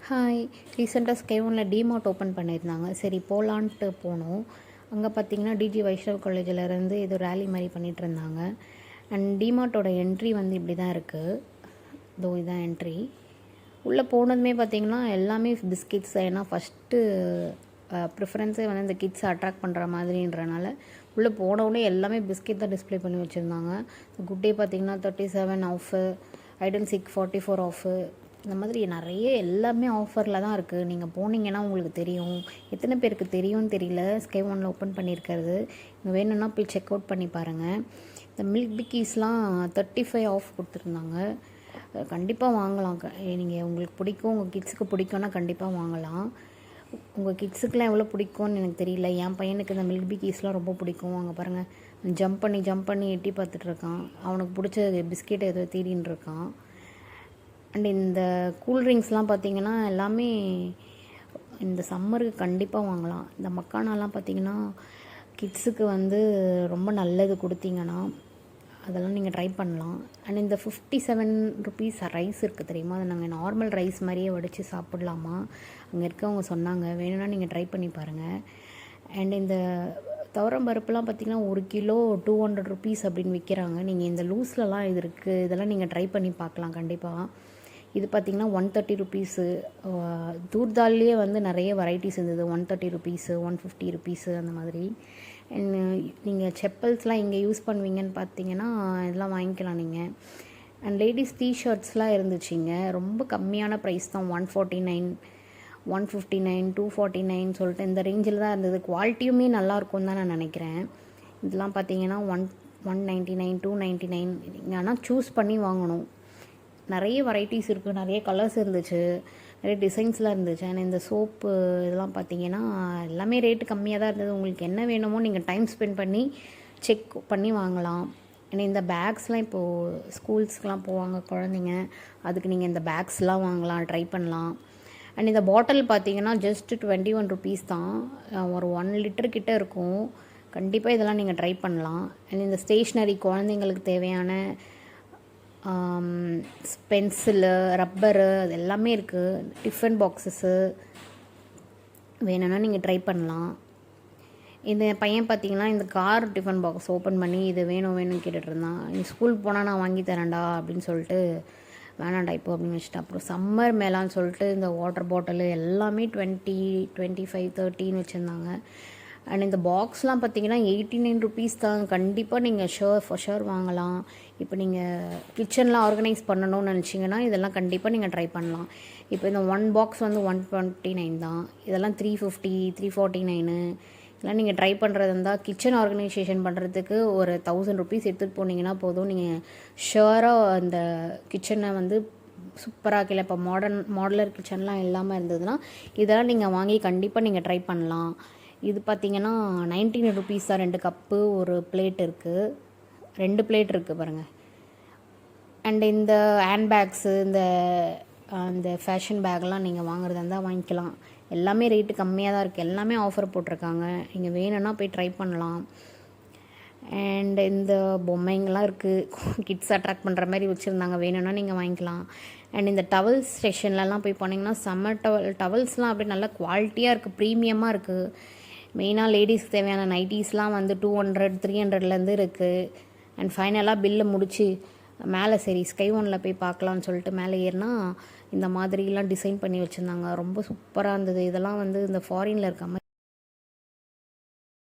Hi. ரீசெண்டாக ஸ்கேவனில் DMart open பண்ணியிருந்தாங்க. சரி போகலான்ட்டு போனோம். அங்கே பார்த்தீங்கன்னா டிஜி வைஷ்ணவ் காலேஜிலேருந்து ஏதோ ரேலி மாதிரி பண்ணிகிட்ருந்தாங்க. அண்ட் டிமார்ட்டோட என்ட்ரி வந்து இப்படி தான் இருக்குது. இதோ இதுதான் என்ட்ரி. உள்ளே போனதுமே பார்த்திங்கன்னா எல்லாமே பிஸ்கெட்ஸ். ஏன்னா ஃபஸ்ட்டு ப்ரிஃபரன்ஸே வந்து இந்த கிட்ஸை அட்ராக்ட் பண்ணுற மாதிரின்றனால உள்ளே போனவுடனே எல்லாமே பிஸ்கெட் தான் டிஸ்பிளே பண்ணி வச்சுருந்தாங்க. குட் டே பார்த்திங்கன்னா 37 ஆஃபு, ஐடன் சிக் 44 ஆஃபு, இந்த மாதிரி நிறைய எல்லாமே ஆஃபரில் தான் இருக்குது. நீங்கள் போனீங்கன்னா உங்களுக்கு தெரியும். எத்தனை பேருக்கு தெரியும்னு தெரியல. ஸ்கேவனில் ஓப்பன் பண்ணியிருக்கிறது. இங்கே வேணும்னா போய் செக் அவுட் பண்ணி பாருங்கள். இந்த மில்க் பிக்கீஸ்லாம் 35 ஆஃப் கொடுத்துருந்தாங்க. கண்டிப்பாக வாங்கலாம். நீங்கள் உங்களுக்கு பிடிக்கும், உங்கள் கிட்ஸுக்கு பிடிக்கும்னா கண்டிப்பாக வாங்கலாம். உங்கள் கிட்ஸுக்கெலாம் எவ்வளோ பிடிக்கும்னு எனக்கு தெரியல. என் பையனுக்கு இந்த மில்க் பிக்கீஸ்லாம் ரொம்ப பிடிக்கும். அங்கே பாருங்கள், ஜம்ப் பண்ணி எட்டி பார்த்துட்ருக்கான். அவனுக்கு பிடிச்ச பிஸ்கெட் ஏதோ தேடின்னு இருக்கான். அண்ட் இந்த கூல்ட்ரிங்க்ஸ்லாம் பார்த்திங்கன்னா எல்லாமே இந்த சம்மருக்கு கண்டிப்பாக வாங்கலாம். இந்த மக்கானாலாம் பார்த்திங்கன்னா கிட்ஸுக்கு வந்து ரொம்ப நல்லது கொடுத்தீங்கன்னா அதெல்லாம் நீங்கள் ட்ரை பண்ணலாம். அண்ட் இந்த 57 ருபீஸ் ரைஸ் இருக்குது தெரியுமா? அதை நாங்கள் நார்மல் ரைஸ் மாதிரியே வடித்து சாப்பிட்லாமா அங்கே இருக்கவங்க சொன்னாங்க. வேணும்னா நீங்கள் ட்ரை பண்ணி பாருங்கள். அண்ட் இந்த துவரம் பருப்புலாம் பார்த்திங்கன்னா 1 கிலோ 200 ருபீஸ் அப்படின்னு விற்கிறாங்க. நீங்கள் இந்த லூஸ்லலாம் இது இருக்குது. இதெல்லாம் நீங்கள் ட்ரை பண்ணி பார்க்கலாம் கண்டிப்பாக. இது பார்த்திங்கன்னா 130 ருபீஸு. தூர்தால்லையே வந்து நிறைய வெரைட்டிஸ் இருந்தது. 130 ருபீஸு, 150 ருபீஸு அந்த மாதிரி. நீங்கள் செப்பல்ஸ்லாம் இங்கே யூஸ் பண்ணுவீங்கன்னு பார்த்தீங்கன்னா இதெல்லாம் வாங்கிக்கலாம் நீங்கள். அண்ட் லேடிஸ் டிஷர்ட்ஸ்லாம் இருந்துச்சுங்க. ரொம்ப கம்மியான ப்ரைஸ் தான். 149, 159, 249 சொல்லிட்டு இந்த ரேஞ்சில் தான் இருந்தது. குவாலிட்டியுமே நல்லாயிருக்கும் தான் நான் நினைக்கிறேன். இதெல்லாம் பார்த்தீங்கன்னா 199, 299. நீங்கள் ஆனால் சூஸ் பண்ணி வாங்கணும். நிறைய வெரைட்டிஸ் இருக்குது, நிறைய கலர்ஸ் இருந்துச்சு, நிறைய டிசைன்ஸ்லாம் இருந்துச்சு. ஆனால் இந்த சோப்பு இதெல்லாம் பார்த்தீங்கன்னா எல்லாமே ரேட்டு கம்மியாக தான் இருந்தது. உங்களுக்கு என்ன வேணுமோ நீங்கள் டைம் ஸ்பெண்ட் பண்ணி செக் பண்ணி வாங்கலாம். ஏன்னா இந்த பேக்ஸ்லாம் இப்போது ஸ்கூல்ஸ்க்கெலாம் போவாங்க குழந்தைங்க, அதுக்கு நீங்கள் இந்த பேக்ஸ்லாம் வாங்கலாம், ட்ரை பண்ணலாம். அண்ட் இந்த பாட்டில் பார்த்தீங்கன்னா ஜஸ்ட் 21 ருபீஸ் தான். ஒரு 1 லிட்டர் கிட்டே இருக்கும். கண்டிப்பாக இதெல்லாம் நீங்கள் ட்ரை பண்ணலாம். அண்ட் இந்த ஸ்டேஷ்னரி குழந்தைங்களுக்கு தேவையான பென்சிலு, ரப்பரு, அது எல்லாமே இருக்குது. டிஃபன் பாக்ஸஸ்ஸு வேணும்னா நீங்கள் ட்ரை பண்ணலாம். இந்த பையன் பார்த்திங்கன்னா இந்த கார் டிஃபன் பாக்ஸ் ஓப்பன் பண்ணி இது வேணும்னு கேட்டுட்டு இருந்தான். நீ ஸ்கூல் போனால் நான் வாங்கி தரேன்டா அப்படின்னு சொல்லிட்டு வேணாண்டா இப்போ அப்படின்னு வச்சுட்டேன். அப்புறம் சம்மர் மேலான்னு சொல்லிட்டு இந்த வாட்டர் பாட்டிலு எல்லாமே 20, 25, 30 வச்சுருந்தாங்க. அண்ட் இந்த பாக்ஸ்லாம் பார்த்திங்கன்னா 89 ருபீஸ் தான். கண்டிப்பாக நீங்கள் ஃபார் ஷோர் வாங்கலாம். இப்போ நீங்கள் கிச்சனில் ஆர்கனைஸ் பண்ணணும்னு நினச்சிங்கன்னா இதெல்லாம் கண்டிப்பாக நீங்கள் ட்ரை பண்ணலாம். இப்போ இந்த 1 பாக்ஸ் வந்து 129 தான். இதெல்லாம் 350, 349. இதெல்லாம் நீங்கள் ட்ரை பண்ணுறது இருந்தால் கிச்சன் ஆர்கனைசேஷன் பண்ணுறதுக்கு ஒரு 1000 ருபீஸ் எடுத்துகிட்டு போனீங்கன்னா போதும். நீங்கள் ஷுவராக அந்த கிச்சனை வந்து சூப்பராக இருக்கல. இப்போ மாடலர் கிச்சன்லாம் இல்லாமல் இருந்ததுன்னா இதெல்லாம் நீங்கள் வாங்கி கண்டிப்பாக நீங்கள் ட்ரை பண்ணலாம். இது பார்த்திங்கன்னா 19 ருபீஸ் தான். 2 கப்பு, ஒரு பிளேட் இருக்குது, 2 பிளேட் இருக்குது பாருங்கள். அண்ட் இந்த ஹேண்ட் பேக்ஸு, இந்த ஃபேஷன் பேக்லாம் நீங்கள் வாங்குறதா இருந்தால் வாங்கிக்கலாம். எல்லாமே ரேட்டு கம்மியாக தான் இருக்குது. எல்லாமே ஆஃபர் போட்டிருக்காங்க. நீங்கள் வேணும்னா போய் ட்ரை பண்ணலாம். அண்ட் இந்த பொம்மைங்கள்லாம் இருக்குது, கிட்ஸ் அட்ராக்ட் பண்ணுற மாதிரி வச்சுருந்தாங்க. வேணும்னா நீங்கள் வாங்கிக்கலாம். அண்ட் இந்த டவல்ஸ் ஸ்டேஷன்லலாம் போய் போனீங்கன்னா சம்மர் டவல்ஸ்லாம் அப்படியே நல்லா குவாலிட்டியாக இருக்குது, ப்ரீமியமாக இருக்குது. மெயினாக லேடிஸ்க்கு தேவையான நைட்டிஸ்லாம் வந்து 200, 300லேருந்து இருக்குது. அண்ட் ஃபைனலாக பில்லை முடித்து மேலே சரி ஸ்கைஒனில் போய் பார்க்கலான்னு சொல்லிட்டு மேலே ஏறினா இந்த மாதிரிலாம் டிசைன் பண்ணி வச்சுருந்தாங்க. ரொம்ப சூப்பராக இருந்தது. இதெல்லாம் வந்து இந்த ஃபாரினில் இருக்க மாதிரி